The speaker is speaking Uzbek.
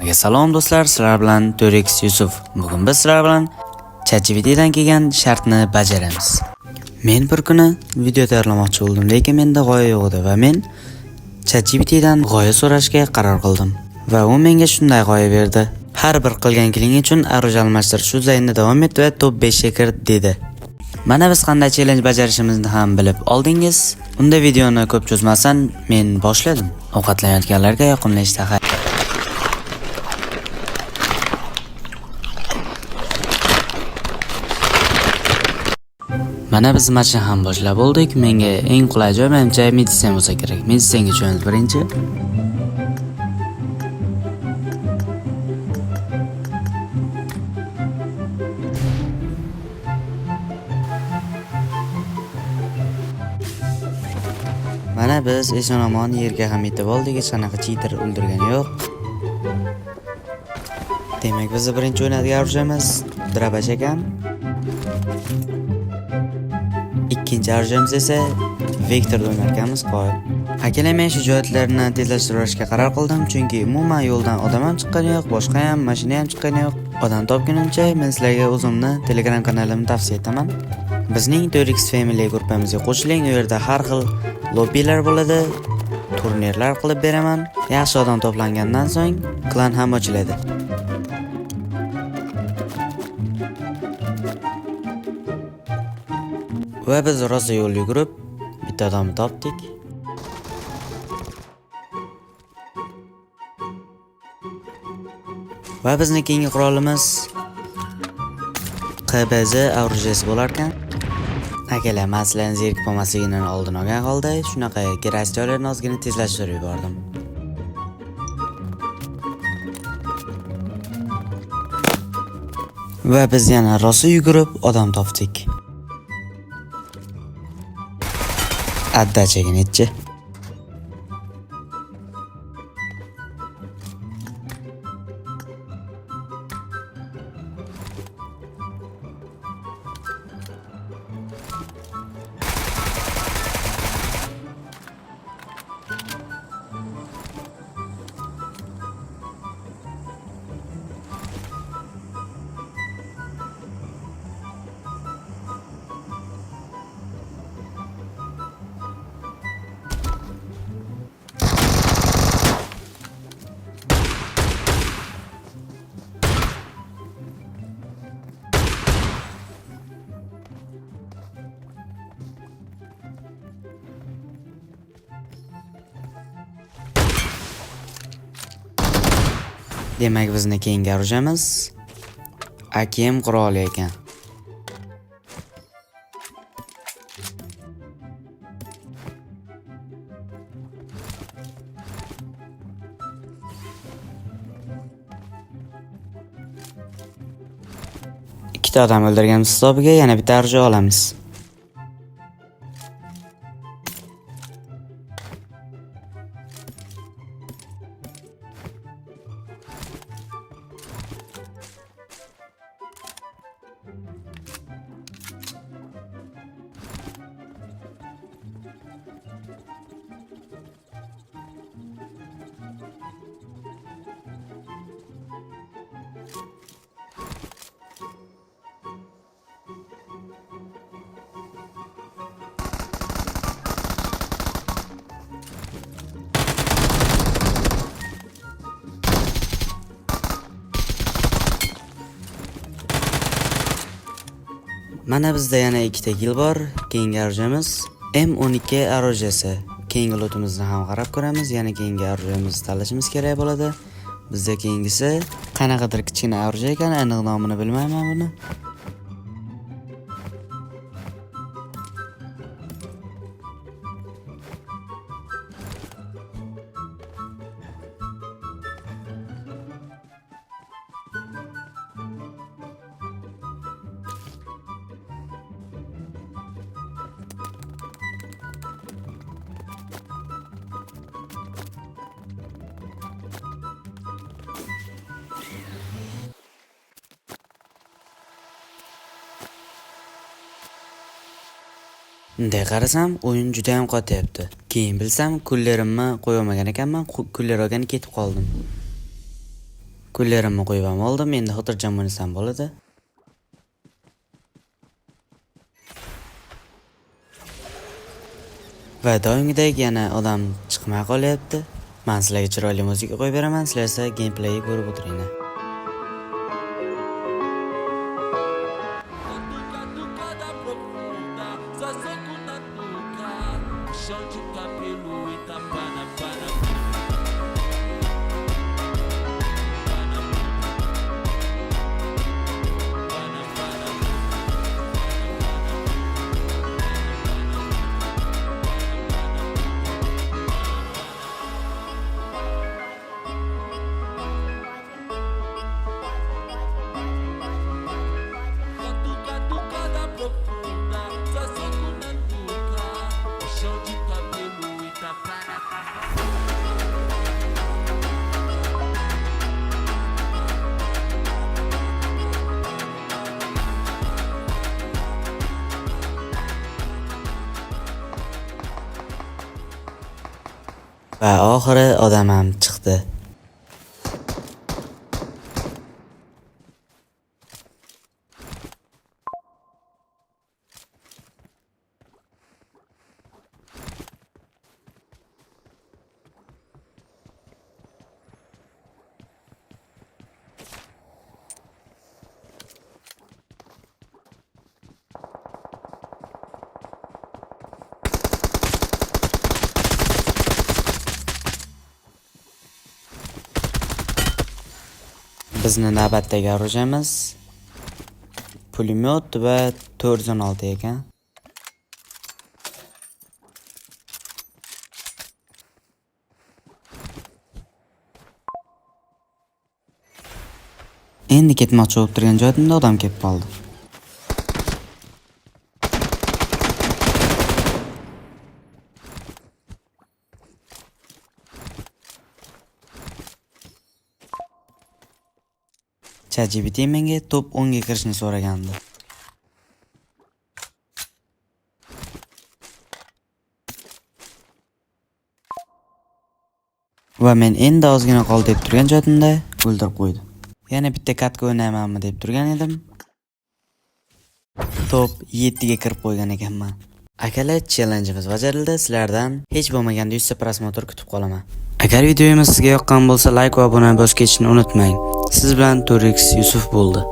Salom do'stlar, sizlar bilan To'rex Yusuf. Bugun biz sizlar bilan ChatGPTdan kelgan shartni bajaramiz. Men bir kuni video tayyorlamoqchi bo'ldim, lekin menda g'oya yo'q edi va men ChatGPTdan g'oya so'rashga qaror qildim va u menga shunday g'oya berdi. Har bir qilgan kiling uchun aruj almashtirish uzayinda davom et va top 5 ga kir dedi. Mana biz qanday challenge bajarishimizni ham bilib oldingiz. Unda videoni ko'p cho'zmasdan men boshladim. Ovqatlanayotganlarga yoqimli ishtaha. Mana biz matchni ham boshlab oldik. Menga eng qulay joy menimcha Medicine bo'lsa kerak. Medicinega jo'namiz birinchi. Mana biz eson-omon yerga ham yetib oldik. Hech qanaqa cheater o'ldirgani yo'q. Demak, biz birinchi o'ynadigan arushimiz Drabash ekan. Ikkinchi arushimiz esa Vektorda o'ynarkanmiz qo'yib. Akalar, men shu joylarni tezlashtirishga qaror qildim, chunki umuman yo'ldan odam ham chiqqani yo'q, boshqa ham mashina ham chiqqani yo'q. Odam topgunimcha men sizlarga o'zimni Telegram kanalimni tavsiya etaman. Bizning To'rex Family gruppamizga qo'shiling. U yerda har xil lobbilar bo'ladi, turnirlar qilib beraman. Yaxshi odam to'plangandan so'ng klan ham ochiladi. Va biz rosa yo'l yugurib bitta odamni topdik. Va bizning keyingi qurolimiz QBZ aurujasi bo'lar ekan. Akalar, masalaning zerikib qolmasligini oldin olgan holda shunaqa kerak joylarni ozgina tezlashtirib yubordim. Va biz yana rosa yugurib odam topdik. Addachaga netchi. Demak, bizni keyingi arushimiz AKM quroli ekan. Ikkita odam o'ldirganimiz hisobiga yana bitta arush olamiz. Mana bizda yana ikkita kill bor. Keyingi arushimiz M12 arujasi. Keyingi lotimizni ham qarab ko'ramiz. Yana keyingi arujamizni tanlashimiz kerak bo'ladi. Bizda keyingisi qanaqadir kichkina aruj ekan, aniq nomini bilmayman buni. Bunday qarasam, o'yin juda ham qotyapti. Keyin bilsam, kullarimni qo'yolmagan ekanman, kullar olgani ketib qoldim. Gullarimni qo'yib ham oldim. Endi xotirjam o'ynasam bo'ladi. Va doimgidek yana odam chiqmay qolyapti. Men sizlarga chiroyli muzika qo'yib beraman, sizlar esa gameplayni ko'rib o'tiringlar. Va oxiri odam ham chiqdi. Bizni navbatdagi orujamiz pulemyot va 416 ekan. Endi ketmoqchi bo'lib turgan joyimda odam kelib qoldi. ChatGPT menga top 10 ga kirishni so'ragandi. Va men endi ozgina qol deb turgan joyimda o'ldirib qo'ydi. Yana bitta katka o'ynaymanmi deb turgan edim. Top 7 ga kirib qo'ygan ekanman. Akalar, challengeimiz bajarildi. Sizlardan hech bo'lmaganda 100 ta prosmotr kutib qolaman. Agar videomiz sizga yoqqan bo'lsa, like va obuna bosib ketishni unutmang. Siz bilan Turix Yusuf bo'ldi.